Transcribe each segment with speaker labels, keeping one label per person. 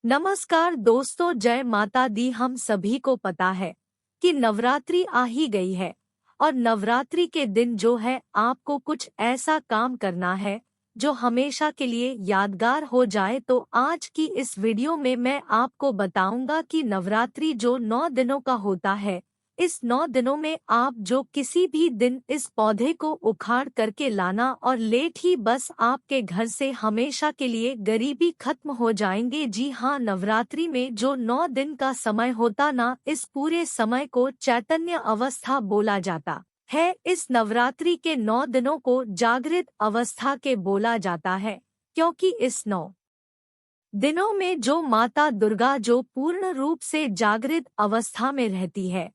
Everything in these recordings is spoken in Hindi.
Speaker 1: नमस्कार दोस्तों, जय माता दी। हम सभी को पता है कि नवरात्रि आ ही गई है और नवरात्रि के दिन जो है आपको कुछ ऐसा काम करना है जो हमेशा के लिए यादगार हो जाए। तो आज की इस वीडियो में मैं आपको बताऊंगा कि नवरात्रि जो 9 दिनों का होता है, इस 9 दिनों में आप जो किसी भी दिन इस पौधे को उखाड़ करके लाना और लेट ही बस आपके घर से हमेशा के लिए गरीबी खत्म हो जाएंगे। जी हाँ, नवरात्रि में जो 9 दिन का समय होता ना, इस पूरे समय को चैतन्य अवस्था बोला जाता है। इस नवरात्रि के 9 दिनों को जागृत अवस्था के बोला जाता है, क्योंकि इस 9 दिनों में जो माता दुर्गा जो पूर्ण रूप से जागृत अवस्था में रहती है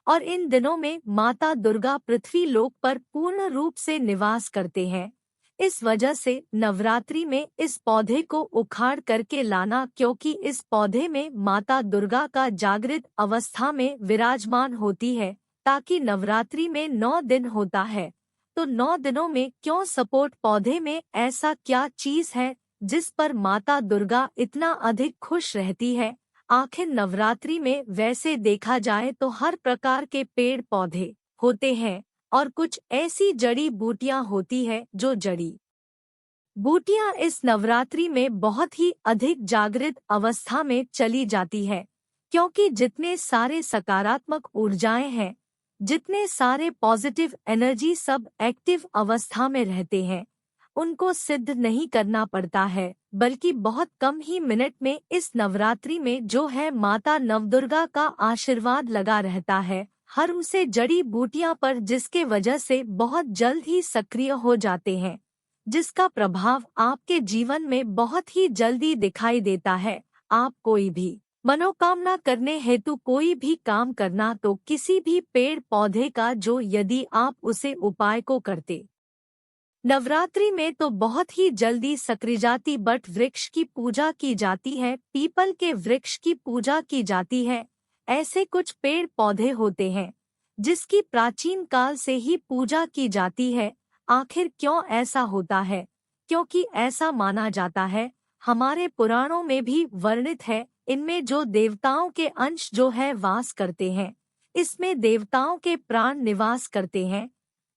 Speaker 1: और इन दिनों में माता दुर्गा पृथ्वी लोक पर पूर्ण रूप से निवास करते हैं। इस वजह से नवरात्रि में इस पौधे को उखाड़ करके लाना, क्योंकि इस पौधे में माता दुर्गा का जागृत अवस्था में विराजमान होती है, ताकि नवरात्रि में 9 दिन होता है। तो 9 दिनों में क्यों सपोर्ट पौधे में ऐसा क्या चीज है जिस पर माता दुर्गा इतना अधिक खुश रहती है? आखिर नवरात्रि में वैसे देखा जाए तो हर प्रकार के पेड़ पौधे होते हैं और कुछ ऐसी जड़ी बूटियां होती है जो जड़ी बूटियां इस नवरात्रि में बहुत ही अधिक जागृत अवस्था में चली जाती है, क्योंकि जितने सारे सकारात्मक ऊर्जाएं हैं, जितने सारे पॉजिटिव एनर्जी सब एक्टिव अवस्था में रहते हैं, उनको सिद्ध नहीं करना पड़ता है, बल्कि बहुत कम ही मिनट में इस नवरात्रि में जो है माता नवदुर्गा का आशीर्वाद लगा रहता है हर उसे जड़ी बूटियां पर, जिसके वजह से बहुत जल्द ही सक्रिय हो जाते हैं, जिसका प्रभाव आपके जीवन में बहुत ही जल्दी दिखाई देता है। आप कोई भी मनोकामना करने हेतु कोई भी काम करना, तो किसी भी पेड़ पौधे का जो यदि आप उसे उपाय को करते नवरात्रि में तो बहुत ही जल्दी सक्रिय जाती। बट वृक्ष की पूजा की जाती है, पीपल के वृक्ष की पूजा की जाती है। ऐसे कुछ पेड़ पौधे होते हैं जिसकी प्राचीन काल से ही पूजा की जाती है। आखिर क्यों ऐसा होता है? क्योंकि ऐसा माना जाता है, हमारे पुराणों में भी वर्णित है, इनमें जो देवताओं के अंश जो है वास करते हैं, इसमें देवताओं के प्राण निवास करते हैं।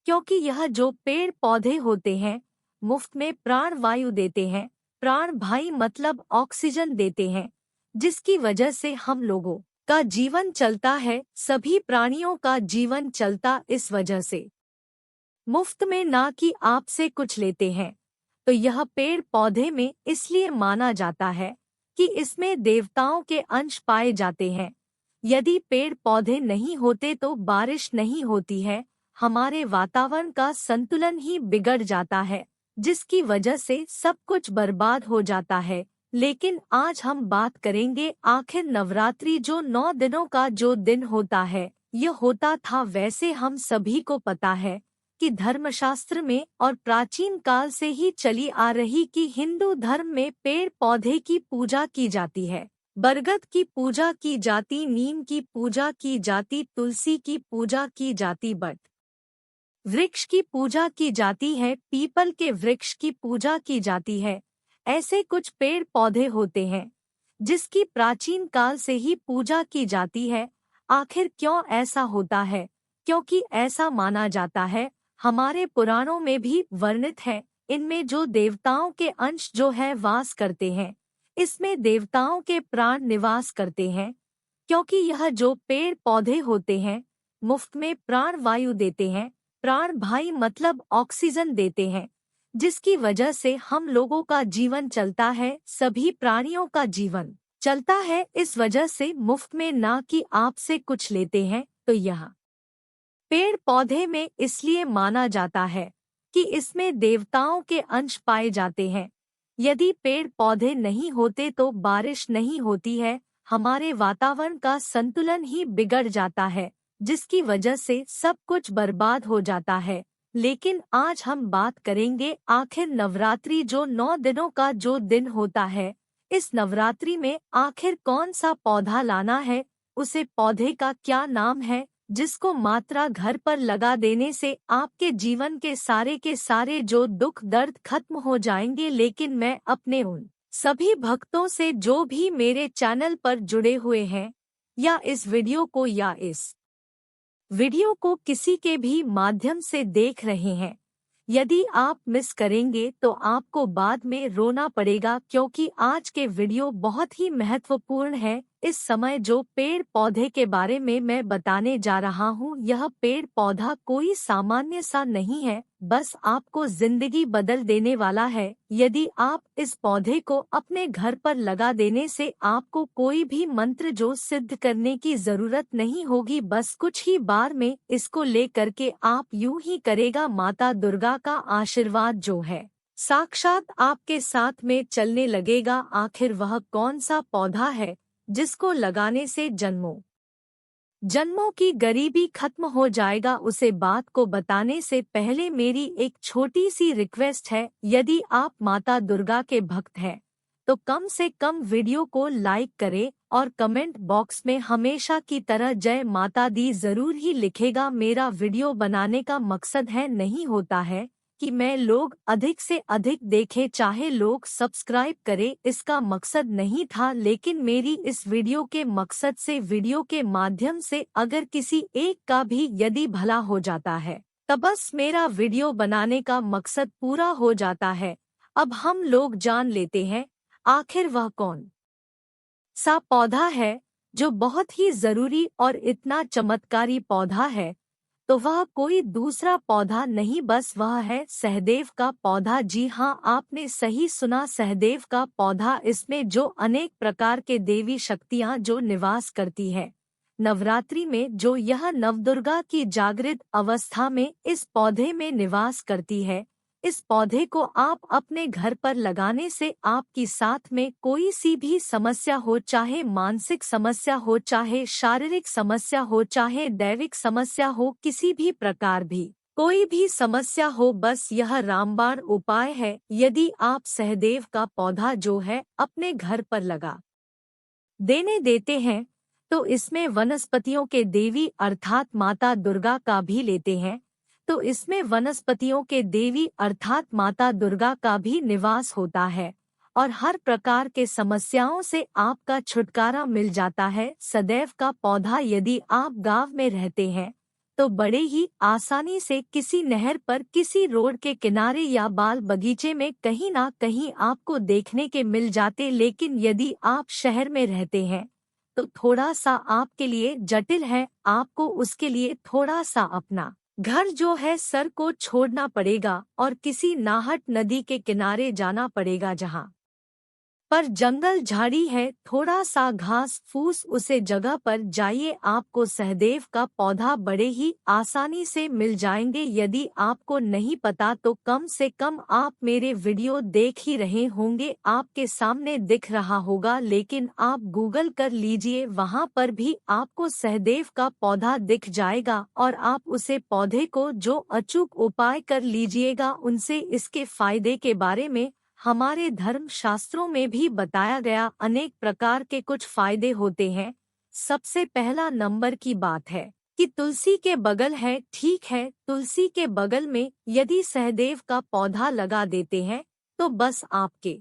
Speaker 1: क्योंकि यह जो पेड़ पौधे होते हैं मुफ्त में प्राण वायु देते हैं, प्राण भाई मतलब ऑक्सीजन देते हैं, जिसकी वजह से हम लोगों का जीवन चलता है, सभी प्राणियों का जीवन चलता इस वजह से मुफ्त में, ना कि आपसे कुछ लेते हैं। तो यह पेड़ पौधे में इसलिए माना जाता है कि इसमें देवताओं के अंश पाए जाते हैं। यदि पेड़ पौधे नहीं होते तो बारिश नहीं होती है, हमारे वातावरण का संतुलन ही बिगड़ जाता है, जिसकी वजह से सब कुछ बर्बाद हो जाता है। लेकिन आज हम बात करेंगे आखिर नवरात्रि जो 9 दिनों का जो दिन होता है, यह होता था। वैसे हम सभी को पता है कि धर्मशास्त्र में और प्राचीन काल से ही चली आ रही कि हिंदू धर्म में पेड़ पौधे की पूजा की जाती है। बरगद की पूजा की जाती, नीम की पूजा की जाती, तुलसी की पूजा की जाती, बट वृक्ष की पूजा की जाती है, पीपल के वृक्ष की पूजा की जाती है। ऐसे कुछ पेड़ पौधे होते हैं जिसकी प्राचीन काल से ही पूजा की जाती है। आखिर क्यों ऐसा होता है? क्योंकि ऐसा माना जाता है, हमारे पुराणों में भी वर्णित है, इनमें जो देवताओं के अंश जो है वास करते हैं, इसमें देवताओं के प्राण निवास करते हैं। क्योंकि यह जो पेड़ पौधे होते हैं मुफ्त में प्राण वायु देते हैं, प्राण भाई मतलब ऑक्सीजन देते हैं, जिसकी वजह से हम लोगों का जीवन चलता है, सभी प्राणियों का जीवन चलता है। इस वजह से मुफ्त में, ना कि आपसे कुछ लेते हैं। तो यह पेड़ पौधे में इसलिए माना जाता है कि इसमें देवताओं के अंश पाए जाते हैं। यदि पेड़ पौधे नहीं होते तो बारिश नहीं होती है, हमारे वातावरण का संतुलन ही बिगड़ जाता है, जिसकी वजह से सब कुछ बर्बाद हो जाता है। लेकिन आज हम बात करेंगे आखिर नवरात्रि जो 9 दिनों का जो दिन होता है, इस नवरात्रि में आखिर कौन सा पौधा लाना है, उसे पौधे का क्या नाम है, जिसको मात्रा घर पर लगा देने से आपके जीवन के सारे जो दुख दर्द खत्म हो जाएंगे। लेकिन मैं अपने उन सभी भक्तों से जो भी मेरे चैनल पर जुड़े हुए हैं या इस वीडियो को किसी के भी माध्यम से देख रहे हैं, यदि आप मिस करेंगे तो आपको बाद में रोना पड़ेगा, क्योंकि आज के वीडियो बहुत ही महत्वपूर्ण है। इस समय जो पेड़ पौधे के बारे में मैं बताने जा रहा हूँ, यह पेड़ पौधा कोई सामान्य सा नहीं है, बस आपको जिंदगी बदल देने वाला है। यदि आप इस पौधे को अपने घर पर लगा देने से आपको कोई भी मंत्र जो सिद्ध करने की जरूरत नहीं होगी, बस कुछ ही बार में इसको ले करके आप यूं ही करेगा। माता दुर्गा का आशीर्वाद जो है साक्षात आपके साथ में चलने लगेगा। आखिर वह कौन सा पौधा है जिसको लगाने से जन्मों की गरीबी खत्म हो जाएगा? उसे बात को बताने से पहले मेरी एक छोटी सी रिक्वेस्ट है, यदि आप माता दुर्गा के भक्त हैं तो कम से कम वीडियो को लाइक करें और कमेंट बॉक्स में हमेशा की तरह जय माता दी जरूर ही लिखेगा। मेरा वीडियो बनाने का मकसद नहीं होता है कि मैं लोग अधिक से अधिक देखें, चाहे लोग सब्सक्राइब करें, इसका मकसद नहीं था। लेकिन मेरी इस वीडियो के मकसद से, वीडियो के माध्यम से अगर किसी एक का भी यदि भला हो जाता है तब बस मेरा वीडियो बनाने का मकसद पूरा हो जाता है। अब हम लोग जान लेते हैं आखिर वह कौन सा पौधा है जो बहुत ही जरूरी और इतना चमत्कारी पौधा है। तो वह कोई दूसरा पौधा नहीं, बस वह है सहदेव का पौधा। जी हाँ, आपने सही सुना, सहदेव का पौधा। इसमें जो अनेक प्रकार के देवी शक्तियाँ जो निवास करती है, नवरात्रि में जो यह नवदुर्गा की जागृत अवस्था में इस पौधे में निवास करती है। इस पौधे को आप अपने घर पर लगाने से आपकी साथ में कोई सी भी समस्या हो, चाहे मानसिक समस्या हो, चाहे शारीरिक समस्या हो, चाहे दैविक समस्या हो, किसी भी प्रकार भी कोई भी समस्या हो, बस यह रामबाण उपाय है। यदि आप सहदेव का पौधा जो है अपने घर पर लगा देते हैं तो इसमें वनस्पतियों के देवी अर्थात माता दुर्गा का भी लेते हैं, तो इसमें वनस्पतियों के देवी अर्थात माता दुर्गा का भी निवास होता है और हर प्रकार के समस्याओं से आपका छुटकारा मिल जाता है। सदैव का पौधा यदि आप गांव में रहते हैं तो बड़े ही आसानी से किसी नहर पर, किसी रोड के किनारे या बाल बगीचे में कहीं ना कहीं आपको देखने के मिल जाते। लेकिन यदि आप शहर में रहते हैं तो थोड़ा सा आपके लिए जटिल है, आपको उसके लिए थोड़ा सा अपना घर जो है सर को छोड़ना पड़ेगा और किसी नाहट नदी के किनारे जाना पड़ेगा जहां पर जंगल झाड़ी है, थोड़ा सा घास फूस, उसे जगह पर जाइए, आपको सहदेव का पौधा बड़े ही आसानी से मिल जाएंगे। यदि आपको नहीं पता तो कम से कम आप मेरे वीडियो देख ही रहे होंगे, आपके सामने दिख रहा होगा, लेकिन आप गूगल कर लीजिए, वहां पर भी आपको सहदेव का पौधा दिख जाएगा और आप उसे पौधे को जो अचूक उपाय कर लीजिएगा, उनसे इसके फायदे के बारे में हमारे धर्म शास्त्रों में भी बताया गया। अनेक प्रकार के कुछ फायदे होते हैं। सबसे पहला नंबर की बात है कि तुलसी के बगल है, ठीक है, तुलसी के बगल में यदि सहदेव का पौधा लगा देते हैं तो बस आपके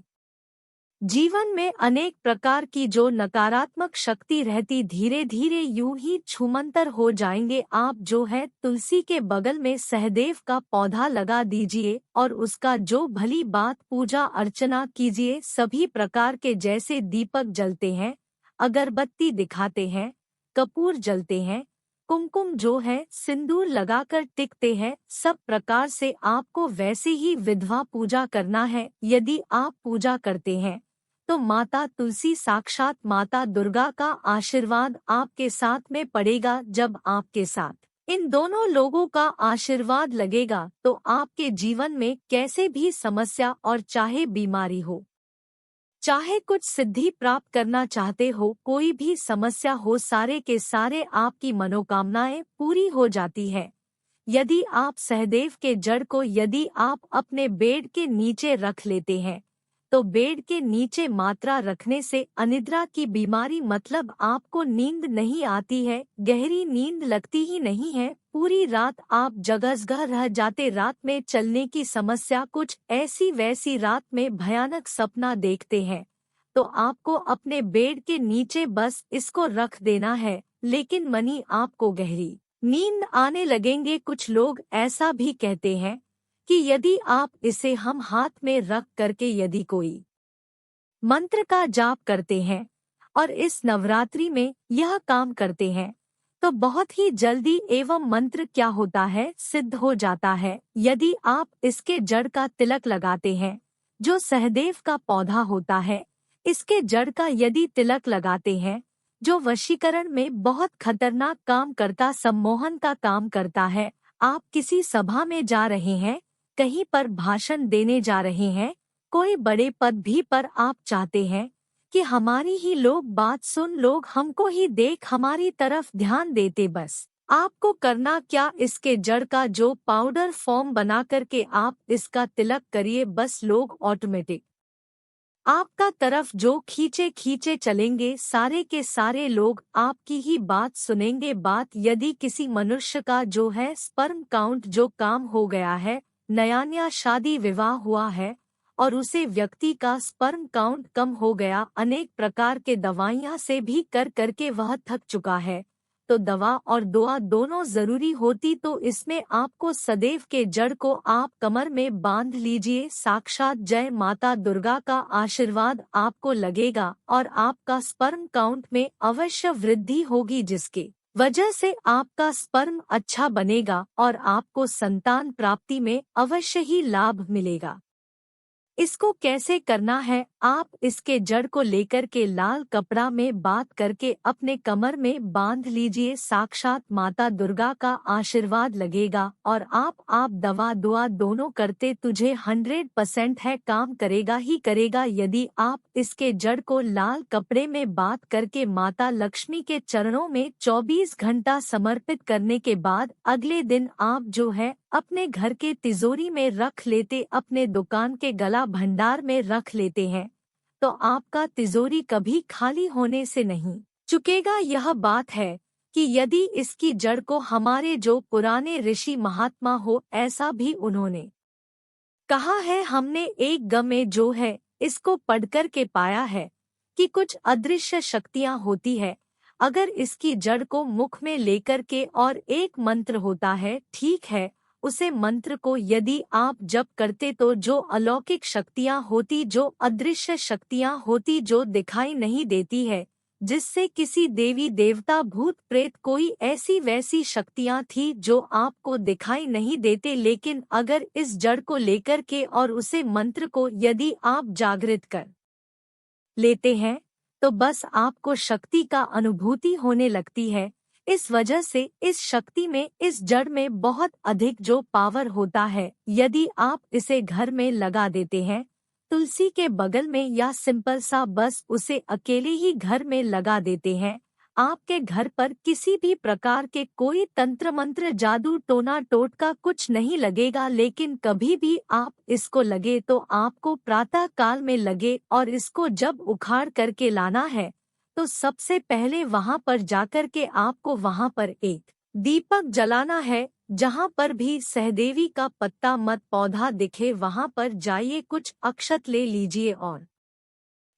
Speaker 1: जीवन में अनेक प्रकार की जो नकारात्मक शक्ति रहती धीरे धीरे यूं ही छूमंतर हो जाएंगे। आप जो है तुलसी के बगल में सहदेव का पौधा लगा दीजिए और उसका जो भली बात पूजा अर्चना कीजिए। सभी प्रकार के जैसे दीपक जलते हैं, अगरबत्ती दिखाते हैं, कपूर जलते हैं, कुमकुम जो है सिंदूर लगाकर टिकते हैं, सब प्रकार से आपको वैसे ही विधवा पूजा करना है। यदि आप पूजा करते हैं तो माता तुलसी साक्षात माता दुर्गा का आशीर्वाद आपके साथ में पड़ेगा। जब आपके साथ इन दोनों लोगों का आशीर्वाद लगेगा तो आपके जीवन में कैसे भी समस्या और चाहे बीमारी हो, चाहे कुछ सिद्धि प्राप्त करना चाहते हो, कोई भी समस्या हो, सारे के सारे आपकी मनोकामनाएं पूरी हो जाती है। यदि आप सहदेव के जड़ को यदि आप अपने बेड के नीचे रख लेते हैं तो बेड के नीचे मात्रा रखने से अनिद्रा की बीमारी, मतलब आपको नींद नहीं आती है, गहरी नींद लगती ही नहीं है, पूरी रात आप जगजगा रह जाते। रात में चलने की समस्या, कुछ ऐसी वैसी रात में भयानक सपना देखते हैं तो आपको अपने बेड के नीचे बस इसको रख देना है, लेकिन मनी आपको गहरी नींद आने लगेंगे। कुछ लोग ऐसा भी कहते हैं कि यदि आप इसे हम हाथ में रख करके यदि कोई मंत्र का जाप करते हैं और इस नवरात्रि में यह काम करते हैं तो बहुत ही जल्दी एवं मंत्र क्या होता है, सिद्ध हो जाता है। यदि आप इसके जड़ का तिलक लगाते हैं, जो सहदेव का पौधा होता है, इसके जड़ का यदि तिलक लगाते हैं, जो वशीकरण में बहुत खतरनाक काम करता, सम्मोहन का काम करता है। आप किसी सभा में जा रहे हैं, कहीं पर भाषण देने जा रहे हैं, कोई बड़े पद भी पर आप चाहते हैं कि हमारी ही लोग बात सुन, लोग हमको ही देख, हमारी तरफ ध्यान देते। बस आपको करना क्या, इसके जड़ का जो पाउडर फॉर्म बना करके आप इसका तिलक करिए। बस लोग ऑटोमेटिक आपका तरफ जो खींचे खींचे चलेंगे, सारे के सारे लोग आपकी ही बात सुनेंगे। बात यदि किसी मनुष्य का जो है स्पर्म काउंट जो काम हो गया है, नया शादी विवाह हुआ है और उसे व्यक्ति का स्पर्म काउंट कम हो गया, अनेक प्रकार के दवाइयाँ से भी कर करके वह थक चुका है, तो दवा और दुआ दोनों जरूरी होती। तो इसमें आपको सदैव के जड़ को आप कमर में बांध लीजिए। साक्षात जय माता दुर्गा का आशीर्वाद आपको लगेगा और आपका स्पर्म काउंट में अवश्य वृद्धि होगी, जिसके वजह से आपका स्पर्म अच्छा बनेगा और आपको संतान प्राप्ति में अवश्य ही लाभ मिलेगा। इसको कैसे करना है, आप इसके जड़ को लेकर के लाल कपड़ा में बांध करके अपने कमर में बांध लीजिए। साक्षात माता दुर्गा का आशीर्वाद लगेगा और आप दवा दुआ दोनों करते, तुझे 100% है, काम करेगा ही करेगा। यदि आप इसके जड़ को लाल कपड़े में बांध करके माता लक्ष्मी के चरणों में 24 घंटा समर्पित करने के बाद अगले दिन आप जो है अपने घर के तिजोरी में रख लेते, अपने दुकान के गला भंडार में रख लेते हैं, तो आपका तिजोरी कभी खाली होने से नहीं चुकेगा। यह बात है कि यदि इसकी जड़ को हमारे जो पुराने ऋषि महात्मा हो, ऐसा भी उन्होंने कहा है, हमने एक ग में जो है इसको पढ़कर के पाया है कि कुछ अदृश्य शक्तियां होती है। अगर इसकी जड़ को मुख में लेकर के और एक मंत्र होता है, ठीक है, उसे मंत्र को यदि आप जप करते तो जो अलौकिक शक्तियां होती, जो अदृश्य शक्तियां होती, जो दिखाई नहीं देती है, जिससे किसी देवी देवता भूत प्रेत कोई ऐसी वैसी शक्तियां थी जो आपको दिखाई नहीं देते, लेकिन अगर इस जड़ को लेकर के और उसे मंत्र को यदि आप जागृत कर लेते हैं तो बस आपको शक्ति का अनुभूति होने लगती है। इस वजह से इस शक्ति में, इस जड़ में बहुत अधिक जो पावर होता है, यदि आप इसे घर में लगा देते हैं तुलसी के बगल में, या सिंपल सा बस उसे अकेले ही घर में लगा देते हैं, आपके घर पर किसी भी प्रकार के कोई तंत्र मंत्र जादू टोना टोटका कुछ नहीं लगेगा। लेकिन कभी भी आप इसको लगे तो आपको प्रातः काल में लगे और इसको जब उखाड़ करके लाना है तो सबसे पहले वहां पर जाकर के आपको वहां पर एक दीपक जलाना है। जहां पर भी सहदेवी का पत्ता मत पौधा दिखे वहां पर जाइए, कुछ अक्षत ले लीजिए और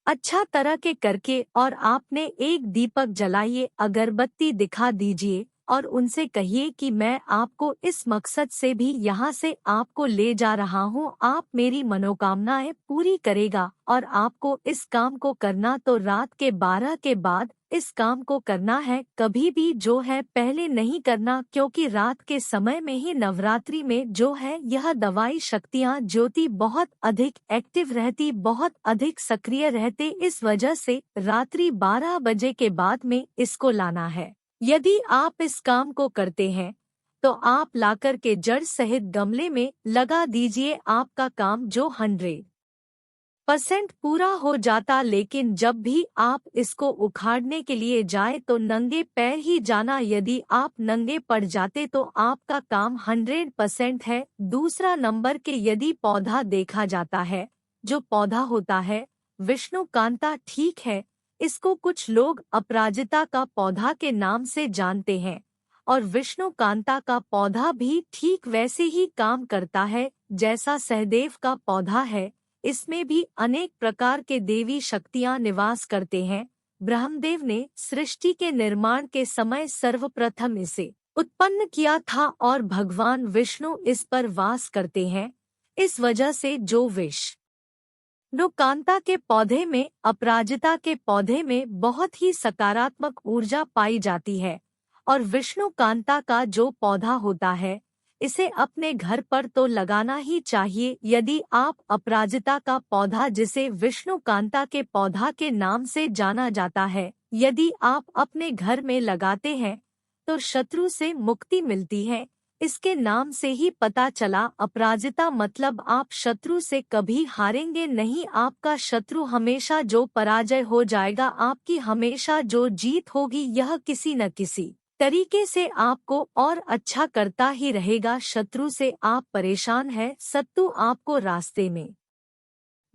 Speaker 1: अच्छा तरह के करके और आपने एक दीपक जलाइए, अगरबत्ती दिखा दीजिए और उनसे कहिए कि मैं आपको इस मकसद से भी यहाँ से आपको ले जा रहा हूँ, आप मेरी मनोकामनाएं पूरी करेगा। और आपको इस काम को करना तो रात के 12 के बाद इस काम को करना है, कभी भी जो है पहले नहीं करना, क्योंकि रात के समय में ही नवरात्रि में जो है यह दवाई शक्तियाँ ज्योति बहुत अधिक एक्टिव रहती, बहुत अधिक सक्रिय रहते। इस वजह से रात्रि 12 बजे के बाद में इसको लाना है। यदि आप इस काम को करते हैं तो आप लाकर के जड़ सहित गमले में लगा दीजिए, आपका काम जो 100% पूरा हो जाता। लेकिन जब भी आप इसको उखाड़ने के लिए जाए तो नंगे पैर ही जाना, यदि आप नंगे पड़ जाते तो आपका काम 100% है। दूसरा नंबर के यदि पौधा देखा जाता है, जो पौधा होता है विष्णु कांता, ठीक है, इसको कुछ लोग अपराजिता का पौधा के नाम से जानते हैं और विष्णु कांता का पौधा भी ठीक वैसे ही काम करता है जैसा सहदेव का पौधा है। इसमें भी अनेक प्रकार के देवी शक्तियां निवास करते हैं। ब्रह्मदेव ने सृष्टि के निर्माण के समय सर्वप्रथम इसे उत्पन्न किया था और भगवान विष्णु इस पर वास करते हैं। इस वजह से जो विष्णु कांता के पौधे में, अपराजिता के पौधे में बहुत ही सकारात्मक ऊर्जा पाई जाती है। और विष्णु कांता का जो पौधा होता है, इसे अपने घर पर तो लगाना ही चाहिए। यदि आप अपराजिता का पौधा, जिसे विष्णु कांता के पौधा के नाम से जाना जाता है, यदि आप अपने घर में लगाते हैं तो शत्रु से मुक्ति मिलती है। इसके नाम से ही पता चला, अपराजिता मतलब आप शत्रु से कभी हारेंगे नहीं। आपका शत्रु हमेशा जो पराजय हो जाएगा, आपकी हमेशा जो जीत होगी। यह किसी न किसी तरीके से आपको और अच्छा करता ही रहेगा। शत्रु से आप परेशान हैं, शत्रु आपको रास्ते में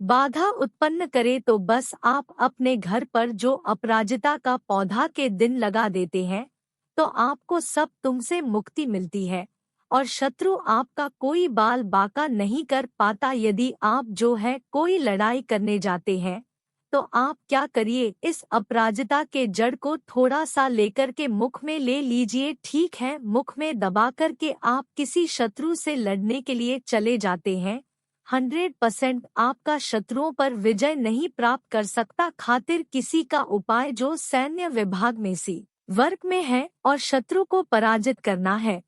Speaker 1: बाधा उत्पन्न करे तो बस आप अपने घर पर जो अपराजिता का पौधा के दिन लगा देते हैं, तो आपको सब तुमसे मुक्ति मिलती है और शत्रु आपका कोई बाल बाका नहीं कर पाता। यदि आप जो है कोई लड़ाई करने जाते हैं, तो आप क्या करिए, इस अपराजिता के जड़ को थोड़ा सा लेकर के मुख में ले लीजिए। ठीक है, मुख में दबा कर के आप किसी शत्रु से लड़ने के लिए चले जाते हैं। 100% आपका शत्रुओं पर विजय नहीं प्राप्त कर सकता। खातिर किसी का उपाय जो सैन्य विभाग में सी वर्ग में है और शत्रु को पराजित करना है,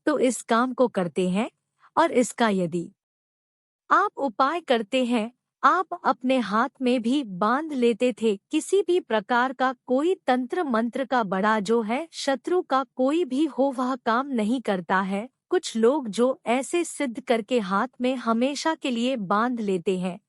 Speaker 1: तो इस काम को करते हैं। और इसका यदि आप उपाय करते हैं, आप अपने हाथ में भी बांध लेते थे। किसी भी प्रकार का कोई तंत्र मंत्र का बड़ा जो है शत्रु का कोई भी हो, वह काम नहीं करता है। कुछ लोग जो ऐसे सिद्ध करके हाथ में हमेशा के लिए बांध लेते हैं।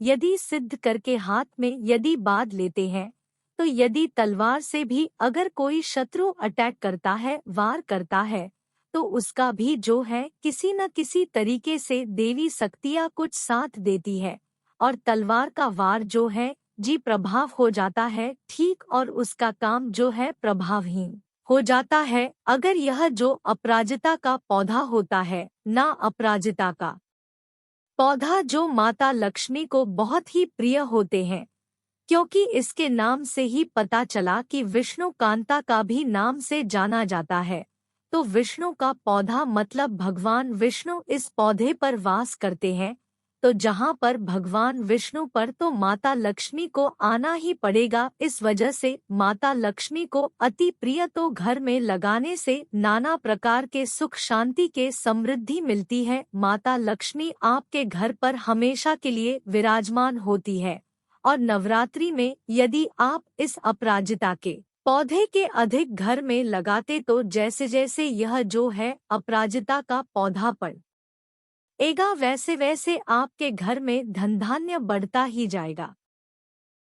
Speaker 1: यदि सिद्ध करके हाथ में यदि बांध लेते हैं, तो यदि तलवार से भी अगर कोई शत्रु अटैक करता है, वार करता है, तो उसका भी जो है किसी न किसी तरीके से देवी शक्तियाँ कुछ साथ देती है और तलवार का वार जो है जी प्रभाव हो जाता है ठीक, और उसका काम जो है प्रभावहीन हो जाता है। अगर यह जो अपराजिता का पौधा होता है ना, अपराजिता का पौधा जो माता लक्ष्मी को बहुत ही प्रिय होते हैं, क्योंकि इसके नाम से ही पता चला कि विष्णु कांता का भी नाम से जाना जाता है। तो विष्णु का पौधा मतलब भगवान विष्णु इस पौधे पर वास करते हैं। तो जहाँ पर भगवान विष्णु पर, तो माता लक्ष्मी को आना ही पड़ेगा। इस वजह से माता लक्ष्मी को अति प्रिय, तो घर में लगाने से नाना प्रकार के सुख शांति के समृद्धि मिलती है। माता लक्ष्मी आपके घर पर हमेशा के लिए विराजमान होती है। और नवरात्रि में यदि आप इस अपराजिता के पौधे के अधिक घर में लगाते, तो जैसे जैसे यह जो है अपराजिता का पौधा पड़ेगा, वैसे वैसे आपके घर में धन धान्य बढ़ता ही जाएगा।